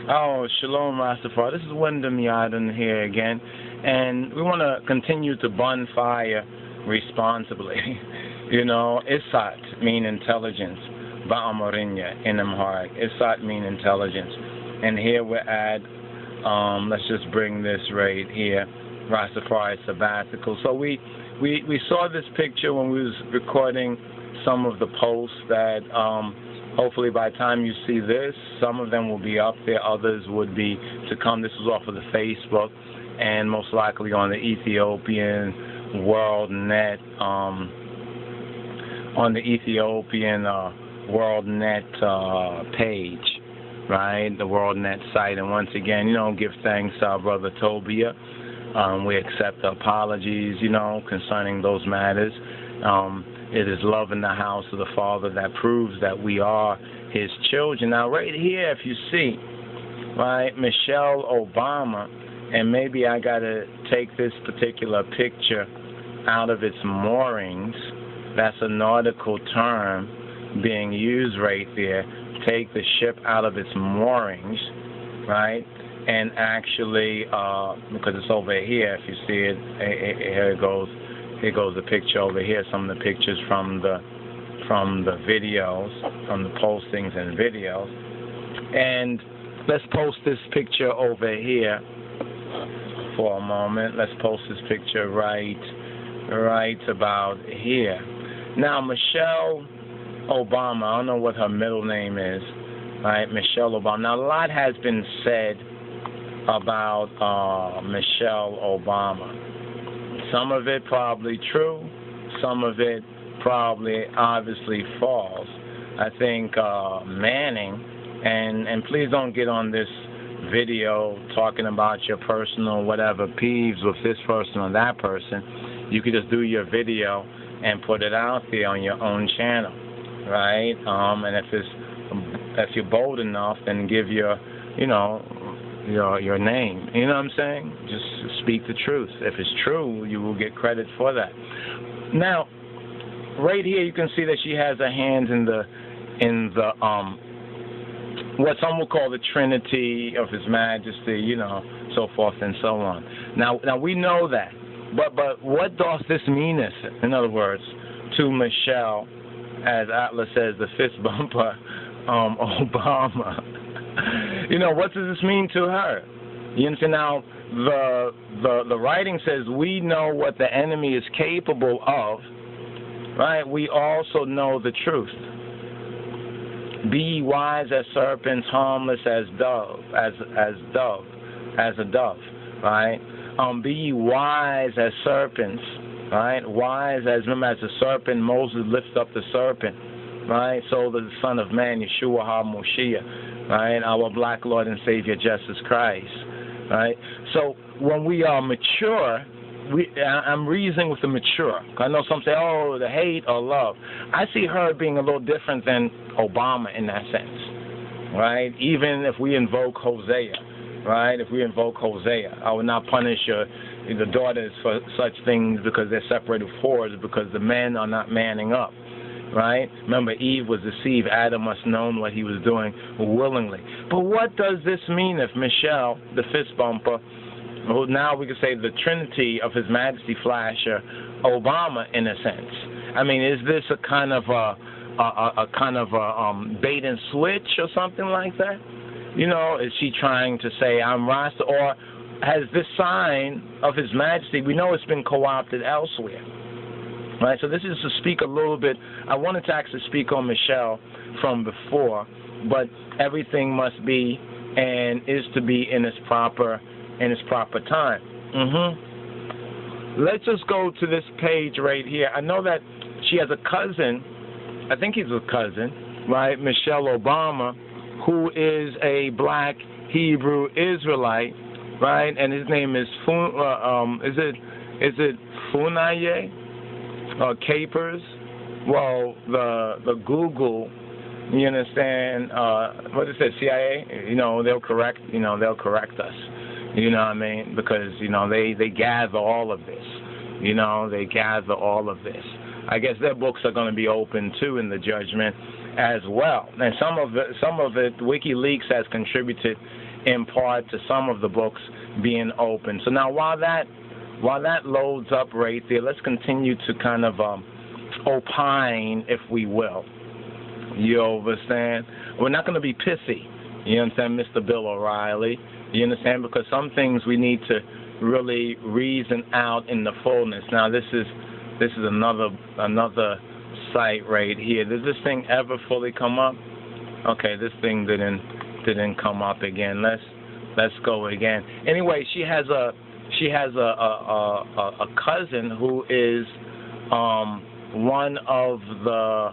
Oh, Shalom Rastafari. This is Wyndham Yarden here again, and we want to continue to bonfire responsibly. Isat mean intelligence, Ba'amarinya in Amharic. Isat mean intelligence, and here we're at. Let's just bring this right here, Rastafari sabbatical. So we saw this picture when we was recording some of the posts that. Hopefully by the time you see this, some of them will be up there, others would be to come. This was off of the Facebook and most likely on the Ethiopian World Net, page, right? The World Net site. And once again, give thanks to our brother Tobia. We accept apologies, concerning those matters. It is love in the house of the Father that proves that we are His children. Now, right here, if you see, right, Michelle Obama, and maybe I got to take this particular picture out of its moorings. That's a nautical term being used right there. Take the ship out of its moorings, right, and actually, because it's over here, if you see it, here it goes. Here goes the picture over here. Some of the pictures from the videos, from the postings and videos. And let's post this picture over here for a moment. Let's post this picture right about here. Now, Michelle Obama, I don't know what her middle name is, right? Michelle Obama. Now, a lot has been said about Michelle Obama. Some of it probably true, some of it probably obviously false. I think Manning, and please don't get on this video talking about your personal whatever peeves with this person or that person. You could just do your video and put it out there on your own channel, right? And if you're bold enough, then give your name. You know what I'm saying? Just speak the truth. If it's true, you will get credit for that. Now, right here you can see that she has her hands in the what some will call the Trinity of His Majesty, so forth and so on. Now we know that. But what does this mean? In other words, to Michelle, as Atlas says, the fist bumper, Obama. What does this mean to her? You understand? Now, the writing says we know what the enemy is capable of, right? We also know the truth. Be ye wise as serpents, harmless as a dove, right? Be ye wise as serpents, right? Wise as, remember, as a serpent, Moses lifted up the serpent, right? So the Son of Man, Yeshua HaMoshiach, right? Our black Lord and Savior, Jesus Christ, right? So when we are mature, I'm reasoning with the mature. I know some say, oh, the hate or love. I see her being a little different than Obama in that sense, right? Even if we invoke Hosea, right? If we invoke Hosea, I will not punish the daughters for such things because they're separated whores, because the men are not manning up, right? Remember, Eve was deceived. Adam must have known what he was doing willingly. But what does this mean if Michelle, the fist bumper, who now we could say the Trinity of His Majesty flasher, Obama, in a sense? I mean, is this a kind of bait and switch or something like that? Is she trying to say I'm Rasta, or has this sign of His Majesty, we know it's been co-opted elsewhere, right? So this is to speak a little bit. I wanted to actually speak on Michelle from before, but everything must be and is to be in its proper time. Let's just go to this page right here. I know that she has a cousin, I think he's a cousin, right, Michelle Obama, who is a black Hebrew Israelite, right? And his name is is it Funaye or Capers? Well, the Google, you understand? What is it? CIA? They'll correct. They'll correct us. You know what I mean? Because they gather all of this. They gather all of this. I guess their books are going to be open too in the judgment as well. And some of it WikiLeaks has contributed in part to some of the books being open. So now while that loads up right there, let's continue to kind of opine, if we will. You understand? We're not going to be pissy. You understand, Mr. Bill O'Reilly? You understand? Because some things we need to really reason out in the fullness. Now this is another site right here. Did this thing ever fully come up? Okay, this thing didn't come up again. Let's go again. Anyway, she has a cousin who is one of the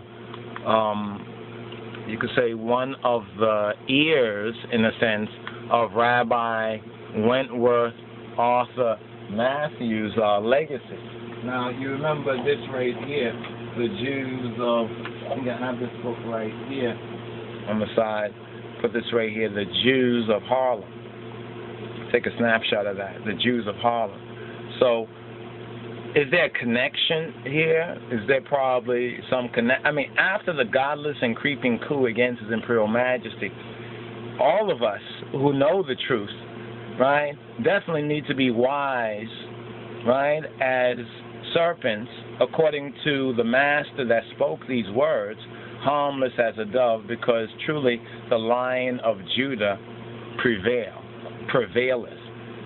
you could say one of the ears, in a sense, of Rabbi Wentworth Arthur Matthews' legacy. Now, you remember this right here, the Jews of, I think I have this book right here on the side, put this right here, the Jews of Harlem. Take a snapshot of that, the Jews of Harlem. So, is there a connection here? Is there probably some I mean, after the godless and creeping coup against His Imperial Majesty, all of us who know the truth, right, definitely need to be wise, right, as serpents, according to the master that spoke these words, harmless as a dove, because truly the Lion of Judah prevaileth,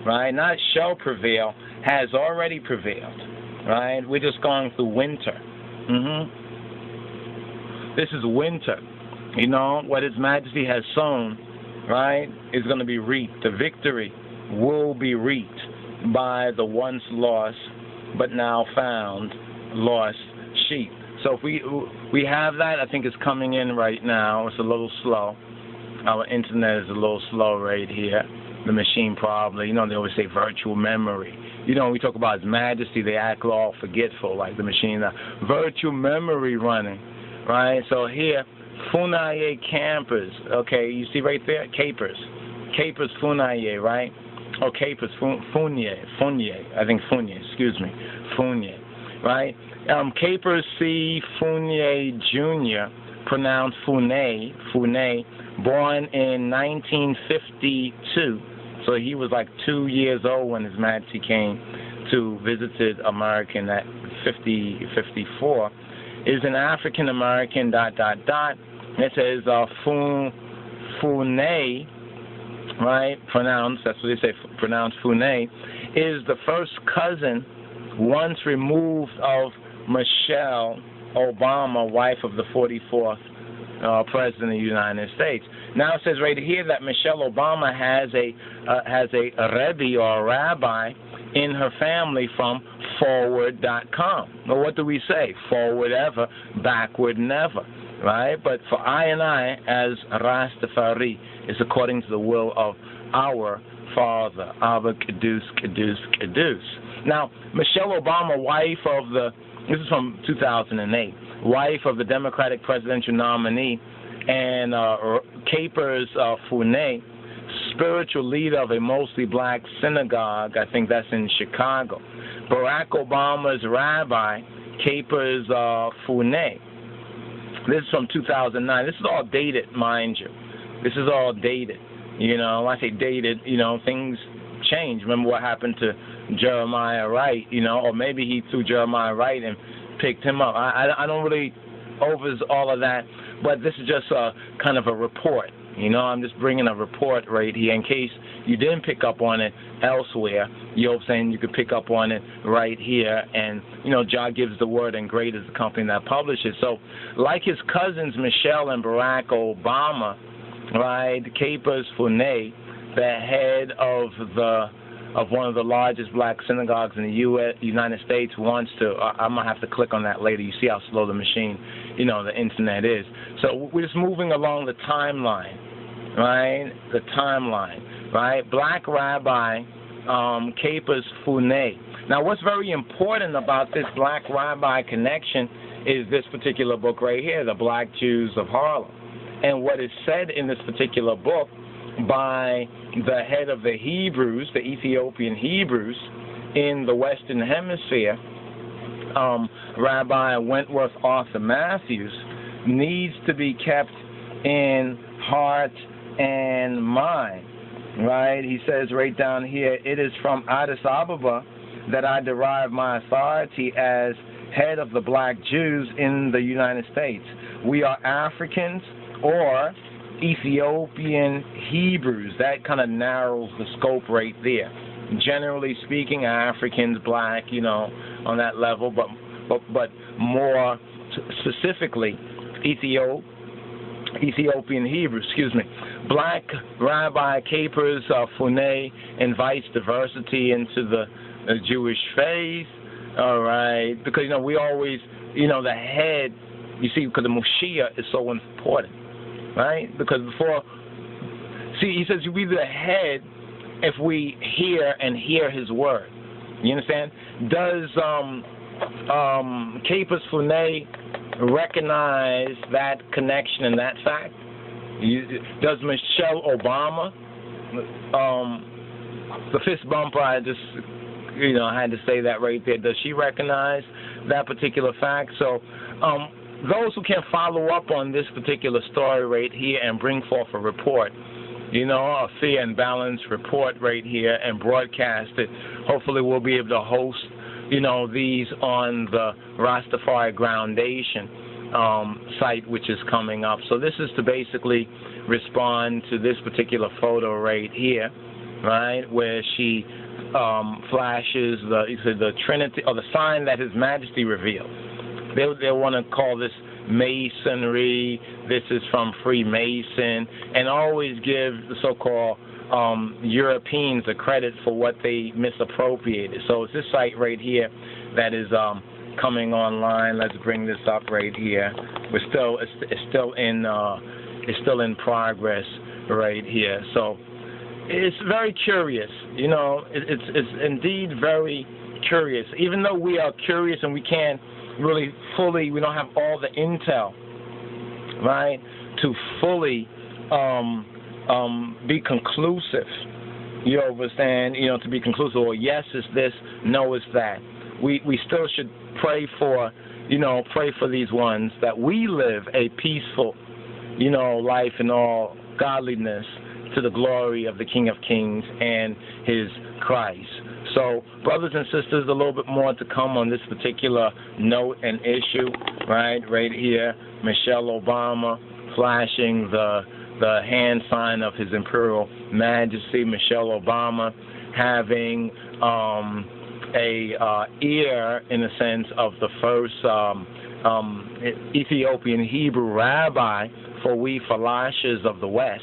right? Not shall prevail, has already prevailed, right? We're just going through winter. This is winter. You know, what His Majesty has sown, right, is going to be reaped. The victory will be reaped by the once lost but now found lost sheep. So if we have that, I think it's coming in right now. It's a little slow. Our internet is a little slow right here. The machine probably, you know, they always say virtual memory. You know, when we talk about His Majesty, they act all forgetful, like the machine. Virtual memory running, right? So here, Funaye campers, okay, you see right there? Capers Funaye, right? Or Capers Funye, I think Funye, excuse me, Funye, right? Capers C. Funye Jr., pronounced Funay, born in 1952. So he was like 2 years old when His Majesty came to visited America in that 54. Is an African American ... It says Funay, right? Pronounced, that's what they say, pronounced Funay, is the first cousin once removed of Michelle Obama, wife of the 44th President of the United States. Now it says right here that Michelle Obama has a Rebbe or a rabbi in her family from forward.com. Well, what do we say? Forward ever, backward never, right? But for I and I, as Rastafari, is according to the will of our Father, Abba Kadus, Kadus, Kadus. Now, Michelle Obama, wife of this is from 2008, wife of the Democratic presidential nominee, and Capers Funay, spiritual leader of a mostly black synagogue, I think that's in Chicago. Barack Obama's rabbi, Capers Funay. This is from 2009. This is all dated, mind you. This is all dated. You know, when I say dated, you know, things change. Remember what happened to Jeremiah Wright, you know, or maybe he threw Jeremiah Wright and picked him up. I don't really over all of that, but this is just a kind of a report. You know, I'm just bringing a report right here in case you didn't pick up on it elsewhere. You know what I'm saying? You could pick up on it right here. And, you know, Jah gives the word, and great is the company that publishes. So, like his cousins, Michelle and Barack Obama, right, Capers Funay, the head of one of the largest black synagogues in the United States, wants to, I'm going to have to click on that later. You see how slow the machine, you know, the internet is. So we're just moving along the timeline, right? The timeline, right? Black Rabbi Capers Funay. Now, what's very important about this Black Rabbi connection is this particular book right here, The Black Jews of Harlem. And what is said in this particular book by the head of the Hebrews, the Ethiopian Hebrews, in the Western Hemisphere, Rabbi Wentworth Arthur Matthews, needs to be kept in heart and mind. right? He says right down here, it is from Addis Ababa that I derive my authority as head of the black Jews in the United States. We are Africans or Ethiopian Hebrews. That kind of narrows the scope right there. Generally speaking, Africans, black, on that level, but more specifically, Ethiopian Hebrew, Black Rabbi Capers Funay invites diversity into the Jewish faith. All right, because we always, the head. You see, because the Moshiach is so important, right? Because he says you be the head if we hear his word. You understand? Does Capers Funay recognize that connection and that fact? Does Michelle Obama, the fist bumper, I just, I had to say that right there. Does she recognize that particular fact? So those who can follow up on this particular story right here and bring forth a report, a fair and balanced report right here and broadcast it, hopefully we'll be able to host, these on the Rastafari Groundation site, which is coming up. So this is to basically respond to this particular photo right here, right, where she flashes the Trinity, or the sign that His Majesty revealed. They want to call this Masonry. This is from Freemason, and always give the so-called Europeans the credit for what they misappropriated. So it's this site right here that is coming online. Let's bring this up right here. It's still in progress right here. So it's very curious. It's indeed very curious. Even though we are curious and we can't really fully, we don't have all the intel, right, to fully be conclusive. You understand? To be conclusive. Or yes, it's this. No, it's that. We still should pray for these ones, that we live a peaceful, life in all godliness to the glory of the King of Kings and His Christ. So, brothers and sisters, a little bit more to come on this particular note and issue, right here. Michelle Obama flashing the hand sign of His Imperial Majesty. Michelle Obama having a ear, in a sense, of the first Ethiopian Hebrew rabbi for we Falashas of the West.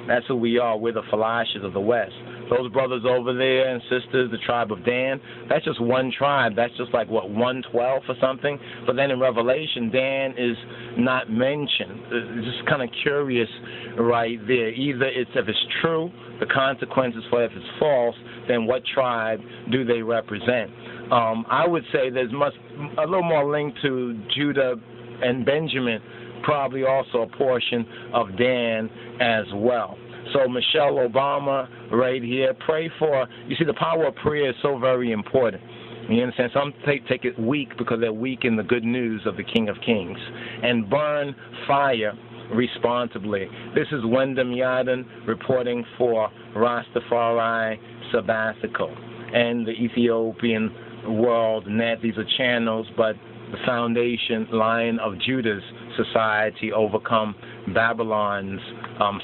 That's who we are. We're the Falashas of the West. Those brothers over there and sisters, the tribe of Dan, that's just one tribe. That's just like, 1/12 or something? But then in Revelation, Dan is not mentioned. It's just kind of curious right there. Either if it's true, the consequences for it. If it's false, then what tribe do they represent? I would say there's a little more link to Judah and Benjamin, probably also a portion of Dan as well. So Michelle Obama right here, pray for, you see, the power of prayer is so very important. You understand? Some take it weak because they're weak in the good news of the King of Kings. And burn fire responsibly. This is Wyndham Yellin reporting for Rastafari Sabbatical and the Ethiopian World Net. These are channels, but the foundation line of Judah's society overcome Babylon's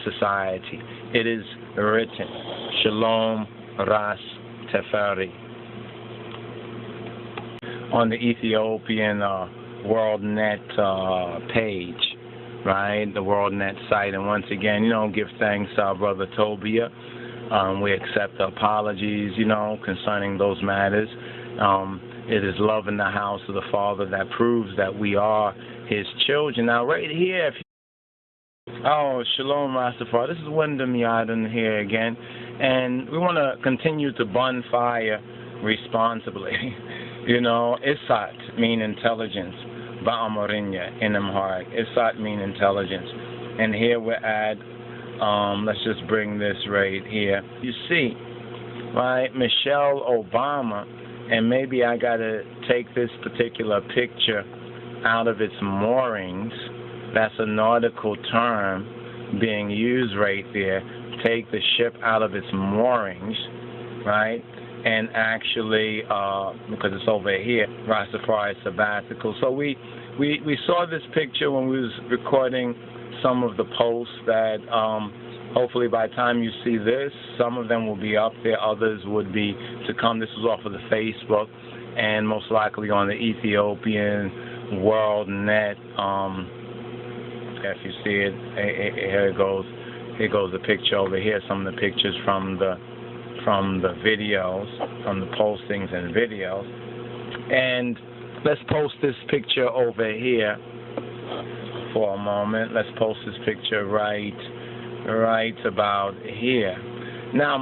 society. It is written, Shalom Ras Teferi. On the Ethiopian WorldNet page, right, the WorldNet site. And once again, give thanks to our brother Tobia. We accept the apologies, concerning those matters. It is love in the house of the Father that proves that we are His children. Now, right here, Shalom Rastafari. This is Wyndham Yellin here again, and we want to continue to burn fire responsibly. Isat mean intelligence. Ba'amorinya in Amharic. Isat mean intelligence. And here we're at, let's just bring this right here. You see, right, Michelle Obama, and maybe I got to take this particular picture out of its moorings. That's a nautical term being used right there. take the ship out of its moorings, right? And actually, because it's over here, Rastafari sabbatical. So we saw this picture when we was recording some of the posts that hopefully by the time you see this, some of them will be up there, others would be to come. This was off of the Facebook and most likely on the Ethiopian World Net. If you see it, here it goes. Here goes the picture over here. Some of the pictures from the videos, from the postings and videos. And let's post this picture over here for a moment. Let's post this picture right about here. Now,